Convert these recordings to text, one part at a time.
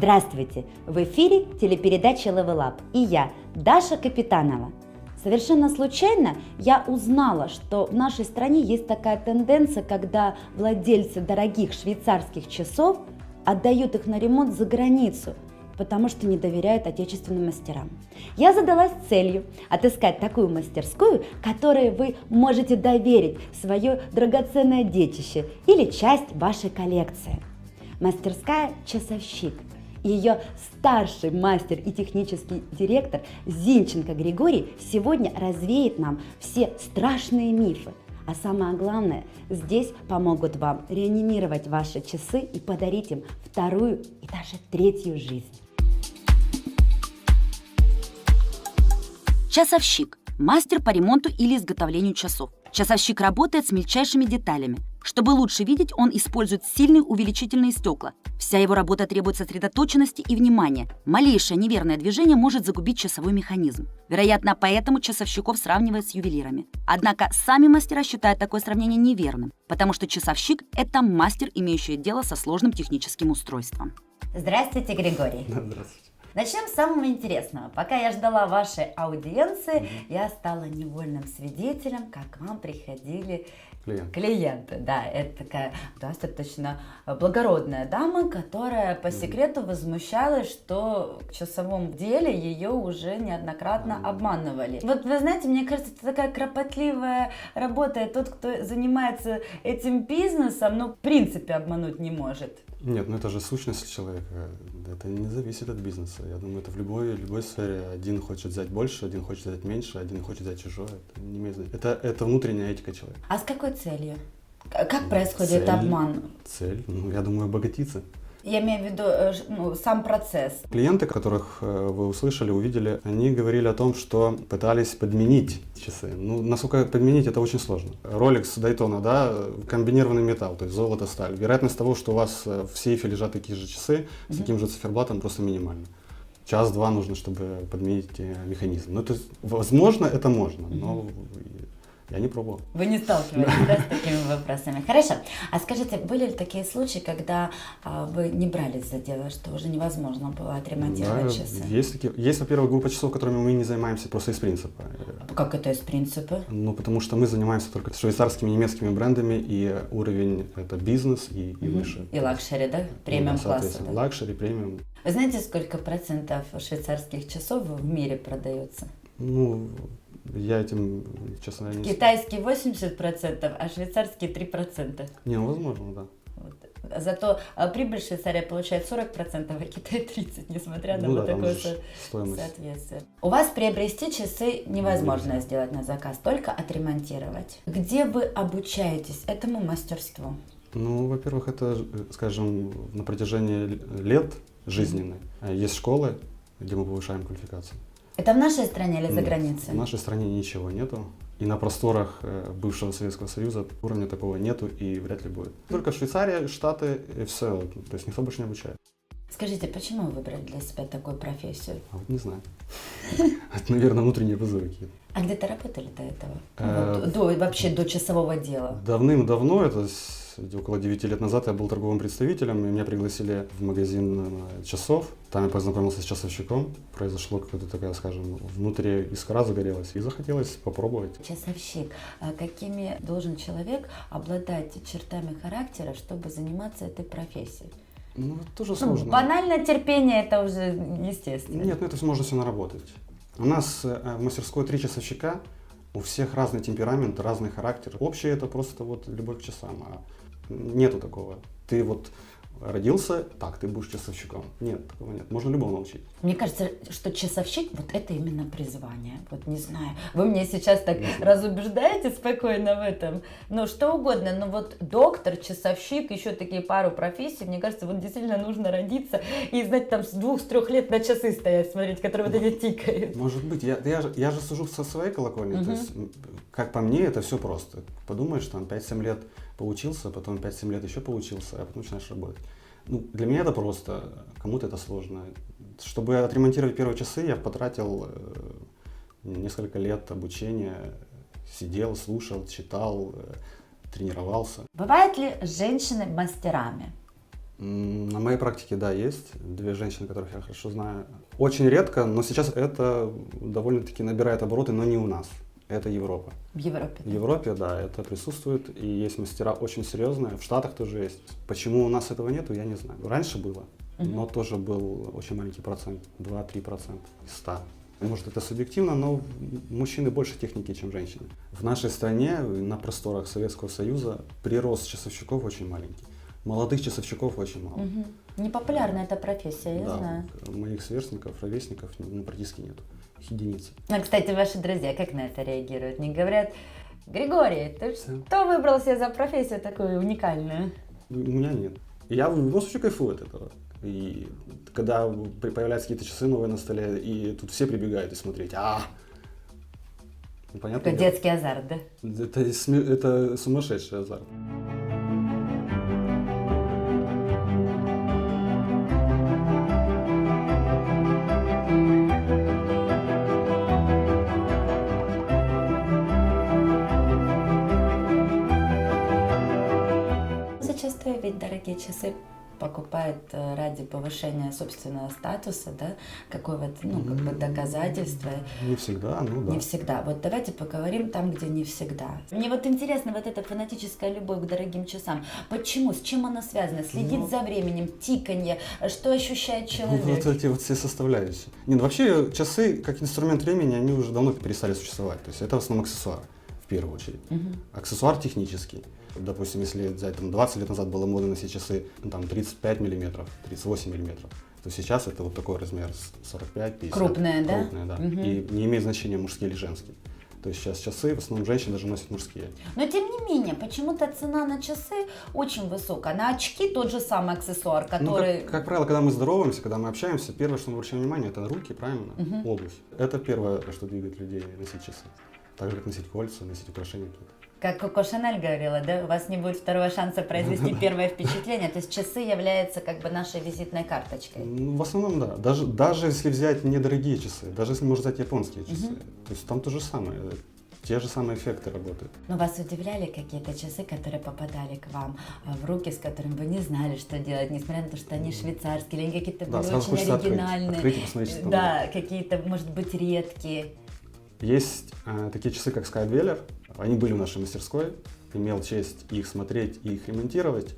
Здравствуйте! В эфире телепередача Level Up и я, Даша Капитанова. Совершенно случайно я узнала, что в нашей стране есть такая тенденция, когда владельцы дорогих швейцарских часов отдают их на ремонт за границу, потому что не доверяют отечественным мастерам. Я задалась целью отыскать такую мастерскую, которой вы можете доверить свое драгоценное детище или часть вашей коллекции. Мастерская «Часовщик». Ее старший мастер и технический директор Зинченко Григорий сегодня развеет нам все страшные мифы. А самое главное, здесь помогут вам реанимировать ваши часы и подарить им вторую и даже третью жизнь. Часовщик – мастер по ремонту или изготовлению часов. Часовщик работает с мельчайшими деталями. Чтобы лучше видеть, он использует сильные увеличительные стекла. Вся его работа требует сосредоточенности и внимания. Малейшее неверное движение может загубить часовой механизм. Вероятно, поэтому часовщиков сравнивают с ювелирами. Однако сами мастера считают такое сравнение неверным, потому что часовщик – это мастер, имеющий дело со сложным техническим устройством. Здравствуйте, Григорий. Здравствуйте. Начнем с самого интересного. Пока я ждала вашей аудиенции, я стала невольным свидетелем, как к вам приходили клиенты. Да, это такая достаточно благородная дама, которая по секрету возмущалась, что в часовом деле ее уже неоднократно обманывали. Вот вы знаете, мне кажется, это такая кропотливая работа, и тот, кто занимается этим бизнесом, в принципе обмануть не может. Нет, это же сущность человека, это не зависит от бизнеса. Я думаю, это в любой сфере. Один хочет взять больше, один хочет взять меньше, один хочет взять чужое. Это не имеет значения. Это внутренняя этика человека. А с какой целью? Как происходит обман? Цель, я думаю, обогатиться. Я имею в виду сам процесс. Клиенты, которых вы услышали, увидели, они говорили о том, что пытались подменить часы. Насколько подменить, это очень сложно. Rolex Daytona, да, комбинированный металл, то есть золото, сталь. Вероятность того, что у вас в сейфе лежат такие же часы с таким же циферблатом, просто минимальна. Час-два нужно, чтобы подменить механизм. То есть, возможно, это можно, но я не пробовал. Вы не сталкивались, да, с такими вопросами? Хорошо. А скажите, были ли такие случаи, когда вы не брались за дело, что уже невозможно было отремонтировать часы? Есть, во-первых, группа часов, которыми мы не занимаемся просто из принципа. Как это из принципа? Потому что мы занимаемся только швейцарскими, немецкими брендами, и уровень это бизнес и выше. И лакшери, да? Премиум класса. Да? Лакшери, премиум. Вы знаете, сколько процентов швейцарских часов в мире продается? Я этим, честно говоря, не Китайский 80%, а швейцарский 3%. Возможно, да. Зато прибыль Швейцария получает 40%, а Китай 30%, несмотря на такое соответствие. У вас приобрести часы невозможно сделать на заказ, только отремонтировать. Где вы обучаетесь этому мастерству? Во-первых, это, скажем, на протяжении лет жизненной. Есть школы, где мы повышаем квалификацию. Это в нашей стране или за границей? В нашей стране ничего нету. И на просторах бывшего Советского Союза уровня такого нету и вряд ли будет. Только Швейцария, Штаты и все. То есть никто больше не обучает. Скажите, почему вы выбрали для себя такую профессию? Не знаю. Это, наверное, внутренние вызовы какие-то. А где-то работали до этого? Вообще до часового дела? Давным-давно, это около 9 лет назад, я был торговым представителем, и меня пригласили в магазин часов. Там я познакомился с часовщиком. Произошло какое-то такое, скажем, внутри искра загорелась, и захотелось попробовать. Часовщик. А какими должен человек обладать чертами характера, чтобы заниматься этой профессией? Тоже сложно. Банальное терпение, это уже естественно. Нет, это можно все наработать. У нас в мастерской 3 часовщика, у всех разный темперамент, разный характер. Общее это просто любовь к часам, а нету такого. Ты родился, так, ты будешь часовщиком. Нет, такого нет. Можно любого научить. Мне кажется, что часовщик, это именно призвание. Не знаю. Вы меня сейчас так разубеждаете спокойно в этом. Что угодно. Доктор, часовщик, еще такие пару профессий. Мне кажется, действительно нужно родиться и знать там с 2-3 лет на часы стоять, смотреть, которые эти тикают. Может быть. Я же сужу со своей колокольни. То есть, как по мне, это все просто. Подумаешь, там 5-7 лет поучился, потом 5-7 лет еще поучился, а потом начинаешь работать. Для меня это просто, кому-то это сложно. Чтобы отремонтировать первые часы, я потратил несколько лет обучения, сидел, слушал, читал, тренировался. Бывают ли женщины мастерами? На моей практике, да, есть 2 женщины, которых я хорошо знаю. Очень редко, но сейчас это довольно-таки набирает обороты, но не у нас. Это Европа. В Европе. В Европе, да, это присутствует, и есть мастера очень серьезные, в Штатах тоже есть. Почему у нас этого нету, я не знаю. Раньше было, но тоже был очень маленький процент, 2-3% из 100. Может, это субъективно, но мужчины больше техники, чем женщины. В нашей стране, на просторах Советского Союза, прирост часовщиков очень маленький. Молодых часовщиков очень мало. Непопулярная эта профессия, я Да, знаю. моих сверстников, ровесников практически нет. Их единицы. А, кстати, ваши друзья как на это реагируют? Не говорят: Григорий, ты Всё. что выбрал себе за профессию такую уникальную? У меня нет. Я в любом случае кайфую от этого. И когда появляются какие-то часы новые на столе, и тут все прибегают и смотреть. Ну, понятно? Такой детский азарт, да? Это сумасшедший азарт. Зачастую ведь дорогие часы покупают ради повышения собственного статуса, да, какого-то, ну, как бы доказательства. Не всегда, ну да. Не всегда. Вот давайте поговорим там, где не всегда. Мне вот интересно вот эта фанатическая любовь к дорогим часам. Почему? С чем она связана? Следит за временем, тиканье, что ощущает человек? Вот эти вот все составляющие. Нет, вообще часы как инструмент времени, они уже давно перестали существовать. То есть это в основном аксессуар, в первую очередь. Аксессуар технический. Допустим, если взять там, 20 лет назад было модно носить часы там, 35 миллиметров, 38 миллиметров, то сейчас это вот такой размер 45-50. Крупные, да? Крупные, да. И не имеет значения, мужские или женские. То есть сейчас часы в основном женщины даже носят мужские. Но тем не менее, почему-то цена на часы очень высокая. На очки тот же самый аксессуар, который... Ну, как правило, когда мы здороваемся, когда мы общаемся, первое, что мы обращаем внимание, это руки, правильно? Обувь. Это первое, что двигает людей носить часы. Так же, как носить кольца, носить украшения какие-то. Как Коко Шанель говорила, да, у вас не будет второго шанса произвести первое впечатление. То есть часы являются как бы нашей визитной карточкой. Ну, в основном, да. Даже если взять недорогие часы, даже если можно взять японские часы, то есть там то же самое. Те же самые эффекты работают. Но вас удивляли какие-то часы, которые попадали к вам в руки, с которыми вы не знали, что делать, несмотря на то, что они швейцарские, или они какие-то Да, были сразу очень хочется оригинальные. открыть и посмотреть, что там. Да, какие-то, может быть, редкие. Есть такие часы, как Skydweller. Они были в нашей мастерской. Имел честь их смотреть и их ремонтировать.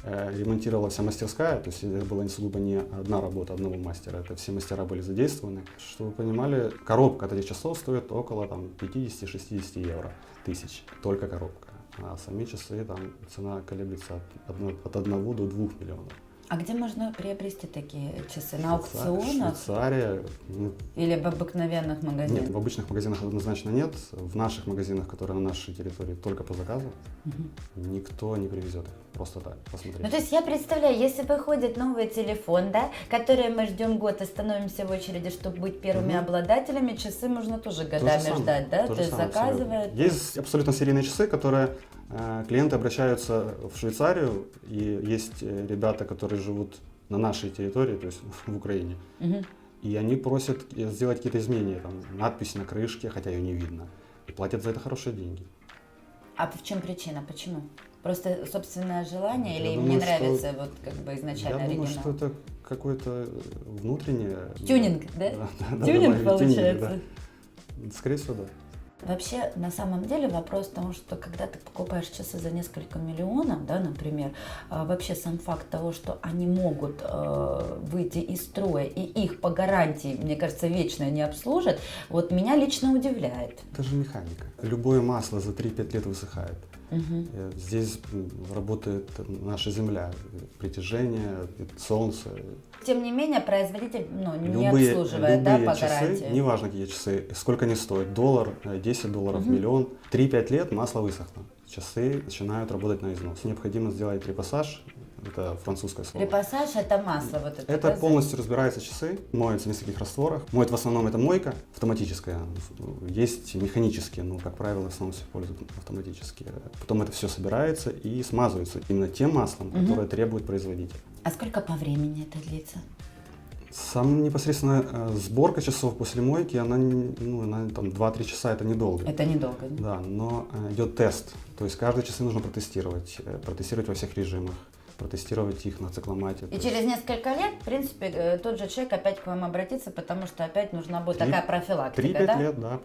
Ремонтировала вся мастерская, то есть это была не сугубо не одна работа одного мастера, это все мастера были задействованы. Чтобы вы понимали, коробка от этих часов стоит около 50-60 евро, тысяч, только коробка. А сами часы, там цена колеблется от 1 до 2 миллионов. А где можно приобрести такие часы? На аукционах? Швейцария. Или в обыкновенных магазинах? Нет, в обычных магазинах однозначно нет. В наших магазинах, которые на нашей территории, только по заказу, никто не привезет их. Просто так, посмотреть. Ну, то есть я представляю, если выходит новый телефон, да, который мы ждем год и становимся в очереди, чтобы быть первыми обладателями, часы можно тоже годами ждать, да? То есть заказывают. Есть абсолютно серийные часы, которые клиенты обращаются в Швейцарию, и есть ребята, которые живут на нашей территории, то есть в Украине, и они просят сделать какие-то изменения, там, надпись на крышке, хотя ее не видно, и платят за это хорошие деньги. А в чем причина? Почему? Просто собственное желание Я или им думаю, не нравится что- вот как бы изначально Я думаю, оригинал? что это какое-то внутреннее... Тюнинг, да? Да, Тюнинг добавить получается. да. Скорее всего, да. Вообще, на самом деле, вопрос в том, что когда ты покупаешь часы за несколько миллионов, да, например, вообще сам факт того, что они могут выйти из строя, и их по гарантии, мне кажется, вечно не обслужат, вот меня лично удивляет. Это же механика. Любое масло за 3-5 лет высыхает. Здесь работает наша Земля, притяжение, солнце. Тем не менее, производитель не обслуживает, да, по часы, гарантии. неважно какие часы, сколько они стоят, $1, $10, миллион, 3-5 лет масло высохло. Часы начинают работать на износ. Необходимо сделать репассаж, это французское слово. Репассаж — это масло вот это. Это да, полностью разбираются часы, моются в нескольких растворах. Моет в основном это мойка автоматическая, есть механические, но, как правило, в основном все пользуют автоматические. Потом это все собирается и смазывается именно тем маслом, которое требует производитель. А сколько по времени это длится? Сам непосредственно сборка часов после мойки, она, она там 2-3 часа, это недолго. Это недолго. Да, но идет тест. То есть каждые часы нужно протестировать во всех режимах, протестировать их на цикломате. И через несколько лет, в принципе, тот же человек опять к вам обратится, потому что опять нужна будет такая профилактика, 3-5 да? лет, да.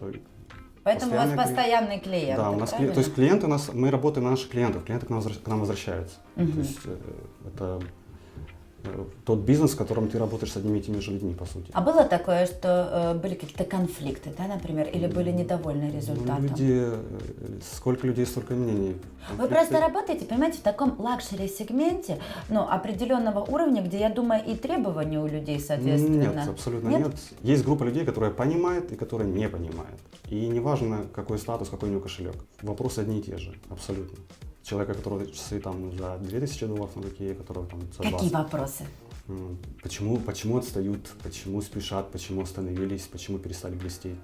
Поэтому у вас постоянные клиенты, Да, у нас правильно? то есть клиенты мы работаем на наших клиентов, клиенты к нам возвращаются. То есть это тот бизнес, в котором ты работаешь с одними и теми же людьми, по сути. А было такое, что были какие-то конфликты, да, например, или были недовольны результатом? Сколько людей, столько мнений. Вы просто работаете, понимаете, в таком лакшери-сегменте, определенного уровня, где, я думаю, и требования у людей, соответственно. Нет, абсолютно нет. Есть группа людей, которые понимают и которые не понимают. И неважно, какой статус, какой у него кошелек. Вопросы одни и те же, абсолютно. Человека, которого часы там за $2000 на руке, которого там за 20. Какие вопросы? Почему отстают, почему спешат, почему остановились, почему перестали блестеть?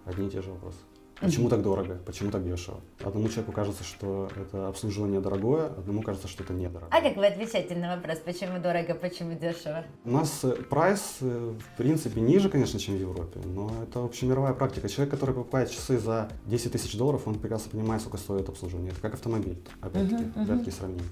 Одни и те же вопросы. Почему так дорого, почему так дешево? Одному человеку кажется, что это обслуживание дорогое, одному кажется, что это недорого. А как вы отвечаете на вопрос, почему дорого, почему дешево? У нас прайс, в принципе, ниже, конечно, чем в Европе, но это общемировая практика. Человек, который покупает часы за $10 000, он прекрасно понимает, сколько стоит обслуживание. Это как автомобиль, опять-таки сравним.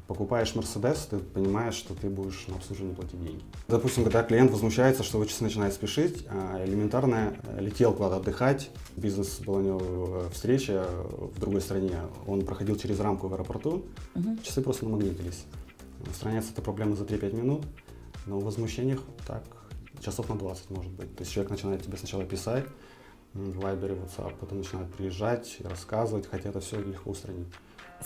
Покупаешь Мерседес, ты понимаешь, что ты будешь на обслуживание платить деньги. Допустим, когда клиент возмущается, что его часы начинают спешить, а элементарно летел куда-то отдыхать, бизнес была у него встреча в другой стране, он проходил через рамку в аэропорту, часы просто намагнитились. Устраняется эта проблема за 3-5 минут, но в возмущениях так часов на 20 может быть. То есть человек начинает тебе сначала писать в Viber, WhatsApp, потом начинает приезжать, рассказывать, хотя это все легко устранить.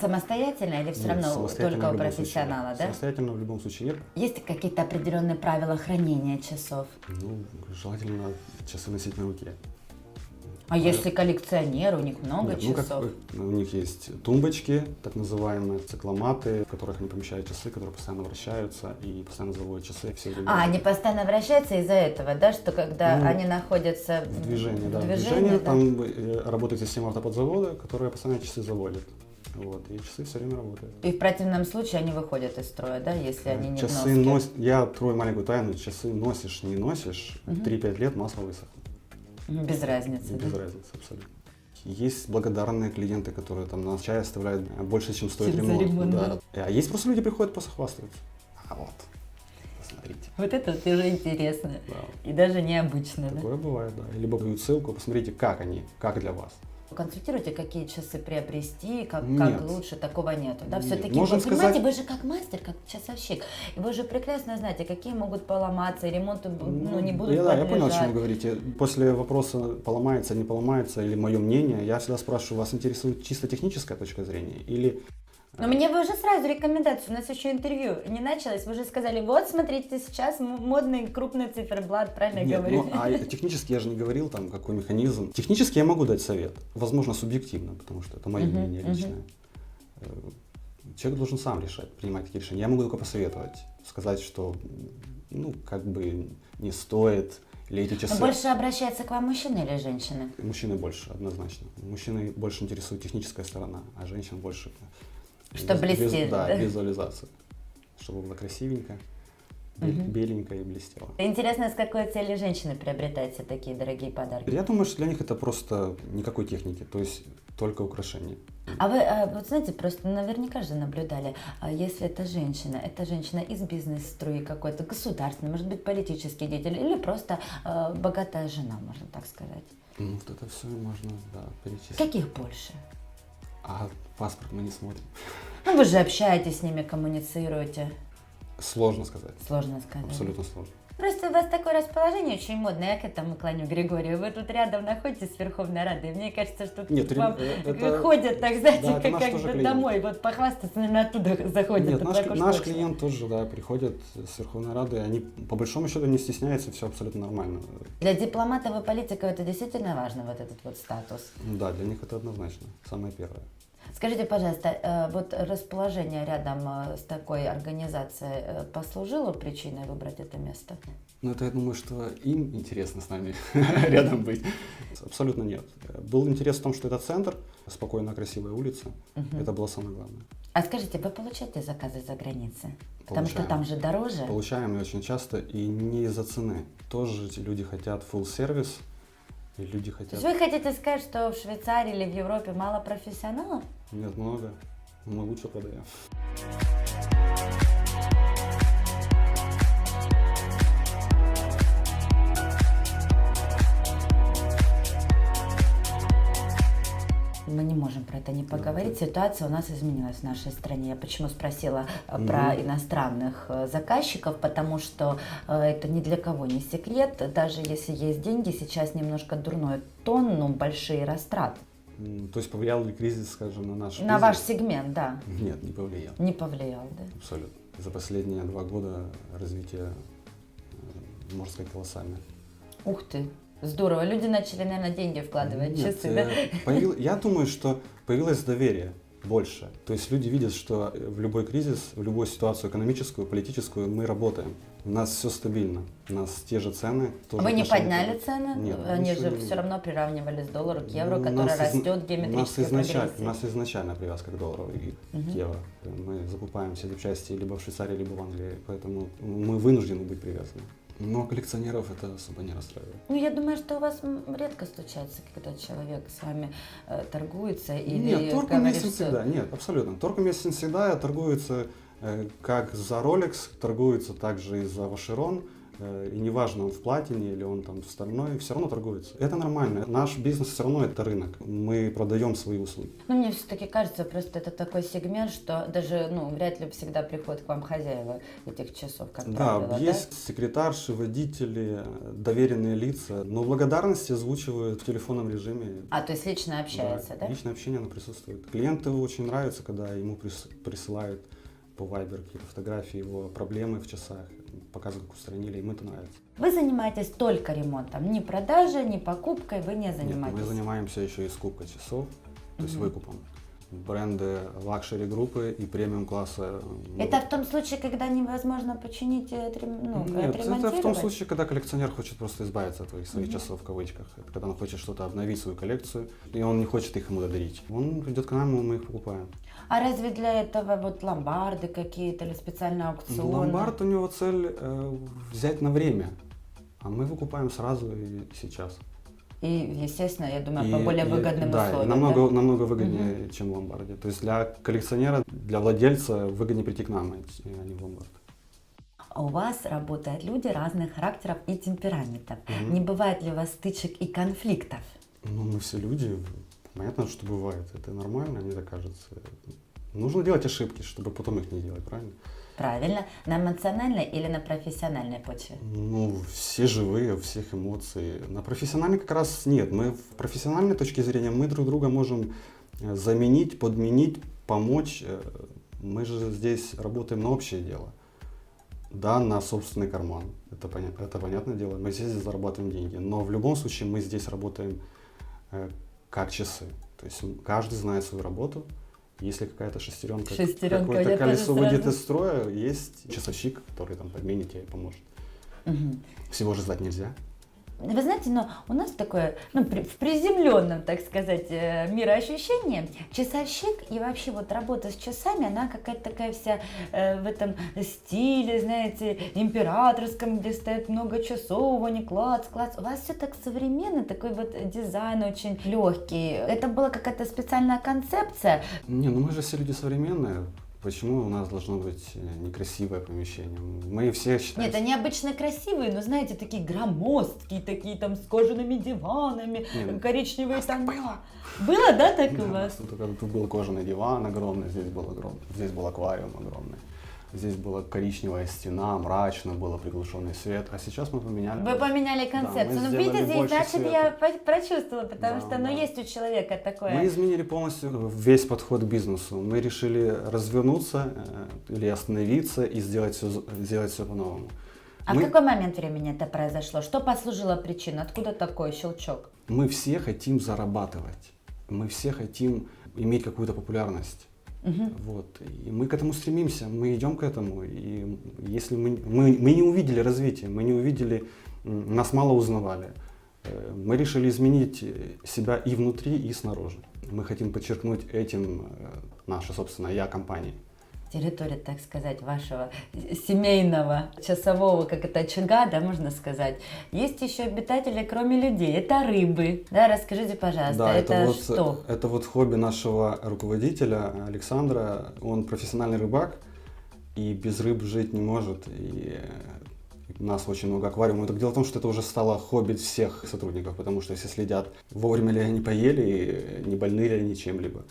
Самостоятельно или все равно только у профессионала, да? Самостоятельно в любом случае нет. Есть какие-то определенные правила хранения часов? Желательно часы носить на руке. А если коллекционер, у них много часов? У них есть тумбочки, так называемые цикломаты, в которых они помещают часы, которые постоянно вращаются и постоянно заводят часы все время. Они постоянно вращаются из-за этого, да, что когда они находятся в движении, в движении, да? Там работает система автоподзавода, которая постоянно часы заводит. И часы все время работают. И в противном случае они выходят из строя, да, если они не часы в носке? Я открою маленькую тайну, часы носишь, не носишь, 3-5 лет масло высохнет. Без разницы, Без разницы, абсолютно. Есть благодарные клиенты, которые там на чай оставляют больше, чем стоит ремонт. Да. А есть просто люди приходят просто хвастаются. А вот, посмотрите. Вот это вот уже интересно. Да. И даже необычно, Такое бывает, да. Либо дают ссылку, посмотрите, как они, как для вас. Консультируйте, какие часы приобрести, как Нет. лучше, такого нету. Да? Нет. Все-таки, Можем вы понимаете, сказать- вы же как мастер, как часовщик. И вы же прекрасно знаете, какие могут поломаться, и ремонту не будут Я подлежать. понял, о чем вы говорите. После вопроса поломается, не поломается, или мое мнение, я всегда спрашиваю, вас интересует чисто техническая точка зрения или... Но мне вы уже сразу рекомендацию, у нас еще интервью не началось, вы уже сказали, вот смотрите, сейчас модный крупный циферблат, правильно я говорю? Технически я же не говорил, там, какой механизм. Технически я могу дать совет, возможно, субъективно, потому что это мое мнение личное. Человек должен сам решать, принимать такие решения. Я могу только посоветовать, сказать, что, не стоит, или эти часы... Но больше обращается к вам мужчины или женщины? Мужчины больше, однозначно. Мужчины больше интересует техническая сторона, а женщин больше... Что блестит, да? Визуализация. Чтобы было красивенько, беленько и блестело. Интересно, с какой целью женщины приобретаете такие дорогие подарки? Я думаю, что для них это просто никакой техники, то есть только украшения. А вы, вот знаете, просто наверняка же наблюдали, если это женщина из бизнес-струи какой-то, государственной, может быть, политический деятель, или просто богатая жена, можно так сказать. Вот это все можно, перечислить. Каких больше? А паспорт мы не смотрим. Вы же общаетесь с ними, коммуницируете. Сложно сказать. Сложно сказать. Абсолютно сложно. Просто у вас такое расположение очень модное, я к этому клоню Григорию. Вы тут рядом находитесь с Верховной Радой, и мне кажется, что к вам ходят, так знаете, как домой, вот похвастаться, наверное, оттуда заходят. Нет, наш клиент тоже, приходит с Верховной Рады, они по большому счету не стесняются, все абсолютно нормально. Для дипломатов и политиков это действительно важно, вот этот вот статус? Да, для них это однозначно, самое первое. Скажите, пожалуйста, вот расположение рядом с такой организацией послужило причиной выбрать это место? Это я думаю, что им интересно с нами рядом быть. Абсолютно нет. Был интерес в том, что это центр, спокойная, красивая улица. Это было самое главное. А скажите, вы получаете заказы за границей? Потому что Получаем. там же дороже. Получаем и очень часто, и не из-за цены. Тоже эти люди хотят full сервис, и люди То хотят... есть вы хотите сказать, что в Швейцарии или в Европе мало профессионалов? Нет, много. Мы лучше продаем. Мы не можем про это не поговорить. Ситуация у нас изменилась в нашей стране. Я почему спросила про иностранных заказчиков, потому что это ни для кого не секрет. Даже если есть деньги, сейчас немножко дурной тон, но большие растраты. То есть повлиял ли кризис, скажем, на наш На бизнес? ваш сегмент, да. Нет, не повлиял. Не повлиял, да? Абсолютно. За последние 2 года развитие, можно сказать, колоссальное. Ух ты, здорово. Люди начали, наверное, деньги вкладывать в Нет, часы, да? я думаю, что появилось доверие больше. То есть люди видят, что в любой кризис, в любую ситуацию экономическую, политическую мы работаем. У нас все стабильно. У нас те же цены. тоже Вы не отношения. подняли цены? Нет, Они ничего же не- все равно приравнивались доллару к евро, Ну, который растет у геометрически прогрессии. нас изначально привязка к доллару и к евро. Мы закупаем все запчасти либо в Швейцарии, либо в Англии, поэтому мы вынуждены быть привязаны. Но коллекционеров это особо не расстраивает. Ну, я думаю, что у вас редко случается, когда человек с вами торгуется или Нет, торг говорит, уместен что- всегда. Нет, абсолютно. Торг уместен всегда, торгуется как за Rolex, торгуется также и за Vacheron. И неважно, он в платине или он там в стальной, все равно торгуется. Это нормально. Наш бизнес все равно это рынок. Мы продаем свои услуги. Ну, мне все-таки кажется, просто это такой сегмент, что даже, ну, вряд ли всегда приходят к вам хозяева этих часов, как Да, правило, есть секретарши, водители, доверенные лица, но благодарности озвучивают в телефонном режиме. А, то есть лично общается, да? Личное общение оно присутствует. Клиенту очень нравится, когда ему присылают по Viber какие-то фотографии его проблемы в часах, показывают, как устранили, им это нравится. Вы занимаетесь только ремонтом, ни продажей, ни покупкой вы не Нет, занимаетесь. мы занимаемся еще и скупкой часов, то есть выкупом. Бренды лакшери группы и премиум класса. Это в том случае, когда невозможно починить, Нет, это отремонтировать? в том случае, когда коллекционер хочет просто избавиться от своих часов в кавычках. Это когда он хочет что-то обновить, свою коллекцию, и он не хочет их ему дарить. Он идет к нам, и мы их покупаем. А разве для этого вот ломбарды какие-то или специальные аукционы? Ломбард, у него цель взять на время, а мы выкупаем сразу и сейчас. И, естественно, я думаю, И- по более и- выгодным да, условиям. намного, намного выгоднее, чем в ломбарде. То есть для коллекционера, для владельца выгоднее прийти к нам, а не в ломбард. У вас работают люди разных характеров и темпераментов. Не бывает ли у вас стычек и конфликтов? Ну, мы все люди, понятно, что бывает. Это нормально, мне так кажется. Нужно делать ошибки, чтобы потом их не делать, правильно? Правильно. На эмоциональной или на профессиональной почве? Ну, все живые, у всех эмоции. На профессиональной как раз нет. Мы в профессиональной точке зрения мы друг друга можем заменить, подменить, помочь. Мы же здесь работаем на общее дело. Да, на собственный карман. Это понятное дело. Мы здесь зарабатываем деньги. Но в любом случае мы здесь работаем как часы. То есть каждый знает свою работу. Если какая-то шестеренка, какое-то я колесо тоже выйдет сразу- из строя, есть часовщик, который там подменит тебя и поможет. Всего же знать нельзя. Вы знаете, но у нас такое, ну, в приземленном, так сказать, мироощущении, часовщик и вообще вот работа с часами, она какая-то такая вся в этом стиле, знаете, императорском, где стоит много часов, они клац. У вас все так современно, такой вот дизайн очень легкий. Это была какая-то специальная концепция. Не, ну мы же все люди современные. Почему у нас должно быть некрасивое помещение? Мы все считаем... Нет, они обычно красивые, но, знаете, такие громоздкие, такие там с кожаными диванами, Нет, коричневые там. Было, да, так у вас? Тут был кожаный диван огромный, здесь был аквариум огромный. Здесь была коричневая стена, мрачно, был приглушенный свет. А сейчас мы поменяли... Вы поменяли концепцию. мы Ну, сделали видите, больше значит, света. я прочувствовала, потому Да, что, ну, да. есть у человека такое. Мы изменили полностью весь подход к бизнесу. Мы решили развернуться или остановиться и сделать все по-новому. А в какой момент времени это произошло? Что послужило причиной? Откуда такой щелчок? Мы все хотим зарабатывать. Мы все хотим иметь какую-то популярность. Вот. И мы к этому стремимся, мы идем к этому. И если мы не увидели развития, мы не увидели, нас мало узнавали. Мы решили изменить себя и внутри, и снаружи. Мы хотим подчеркнуть этим наша собственная, я компании. Территория, так сказать, вашего семейного часового, как это, очага, да, можно сказать. Есть еще обитатели, кроме людей, это рыбы. Да, расскажите, пожалуйста, Да, это что? это вот хобби нашего руководителя Александра. Он профессиональный рыбак и без рыб жить не может. И у нас очень много аквариумов. Так дело в том, что это уже стало хобби всех сотрудников, потому что если следят, вовремя ли они поели, не больны ли они чем-либо.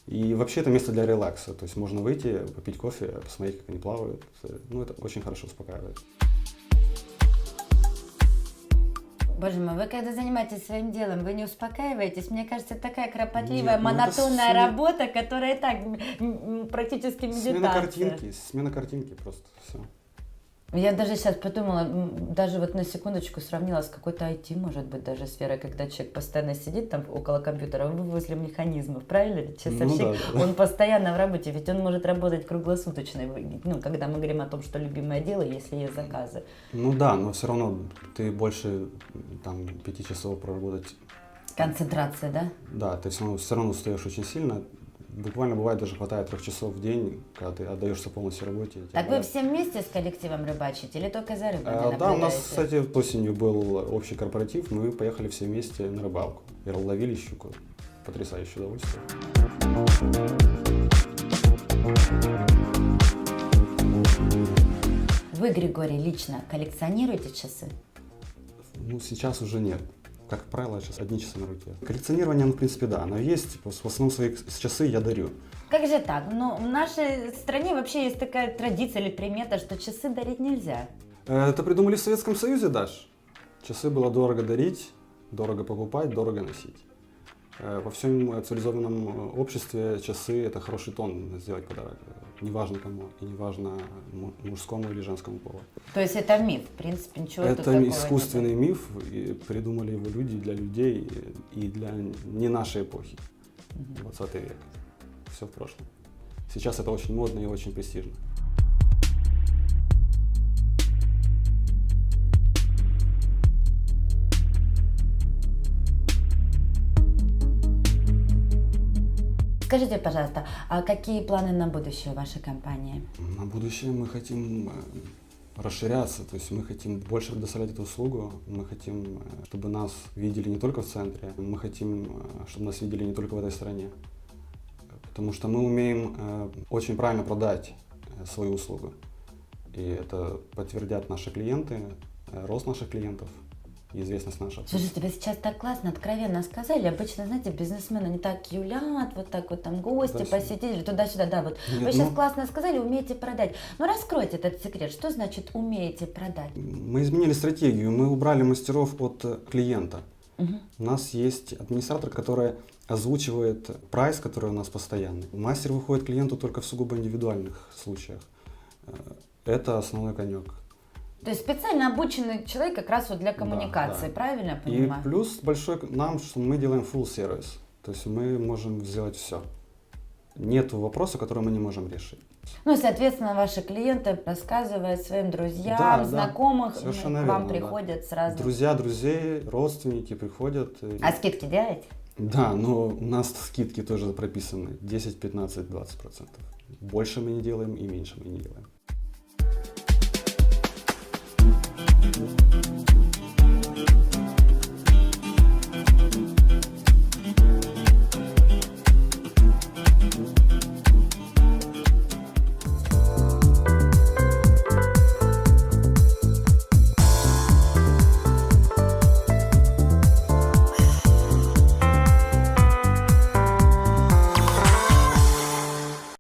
И вообще это место для релакса, то есть можно выйти, попить кофе, посмотреть, как они плавают. Ну, это очень хорошо успокаивает. Боже мой, вы когда занимаетесь своим делом, вы не успокаиваетесь? Мне кажется, это такая кропотливая, Нет, ну это монотонная работа, которая и так практически медитация. Смена картинки просто, все. Я даже сейчас подумала, даже вот на секундочку сравнила с какой-то IT, может быть, даже сферой, когда человек постоянно сидит там около компьютера, вы возле механизмов, правильно? Часовщик, он постоянно в работе, ведь он может работать круглосуточно, ну, когда мы говорим о том, что любимое дело, если есть заказы. Ну да, но все равно ты больше там 5 часов проработать. Концентрация, да? Да, ты все равно устаешь очень сильно. Буквально бывает даже хватает 3 часов в день, когда ты отдаешься полностью работе. Так вы все вместе с коллективом рыбачите или только за рыбой Да, у нас, наблюдаете? кстати, осенью был общий корпоратив, мы поехали все вместе на рыбалку и ловили щуку. Потрясающее удовольствие. Вы, Григорий, лично коллекционируете часы? Ну, сейчас уже нет. Как правило, сейчас одни часы на руке. Коллекционирование, ну, в принципе, да, оно есть. В основном свои часы я дарю. Как же так? Ну, в нашей стране вообще есть такая традиция или примета, что часы дарить нельзя. Это придумали в Советском Союзе, Даш. Часы было дорого дарить, дорого покупать, дорого носить. Во всем цивилизованном обществе часы – это хороший тон сделать подарок. Неважно кому, и неважно мужскому или женскому полу. То есть это миф, в принципе, ничего тут такого Это нет. искусственный миф, и придумали его люди для людей и для не нашей эпохи, 20 век. Все в прошлом. Сейчас это очень модно и очень престижно. Скажите, пожалуйста, а какие планы на будущее вашей компании? На будущее мы хотим расширяться, то есть мы хотим больше предоставлять эту услугу, мы хотим, чтобы нас видели не только в центре, мы хотим, чтобы нас видели не только в этой стране, потому что мы умеем очень правильно продать свою услугу, и это подтвердят наши клиенты, рост наших клиентов. Известность наша. Слушайте, вы сейчас так классно, откровенно сказали. Обычно, знаете, бизнесмены не так юлят, вот так вот там гости, посетители, туда-сюда, да, вот. Нет, вы сейчас классно сказали, умеете продать. Ну, раскройте этот секрет. Что значит умеете продать? Мы изменили стратегию, мы убрали мастеров от клиента. У нас есть администратор, который озвучивает прайс, который у нас постоянный. Мастер выходит к клиенту только в сугубо индивидуальных случаях. Это основной конек. То есть специально обученный человек как раз вот для коммуникации, да. правильно я понимаю? И плюс большой нам, что мы делаем full сервис. То есть мы можем сделать все. Нет вопроса, который мы не можем решить. Ну, соответственно, ваши клиенты, рассказывая своим друзьям, Да, знакомых, совершенно к вам верно, приходят сразу. Друзья, друзей, родственники приходят. А скидки делаете? Да, но у нас скидки тоже прописаны. 10, 15, 20%. Больше мы не делаем и меньше мы не делаем.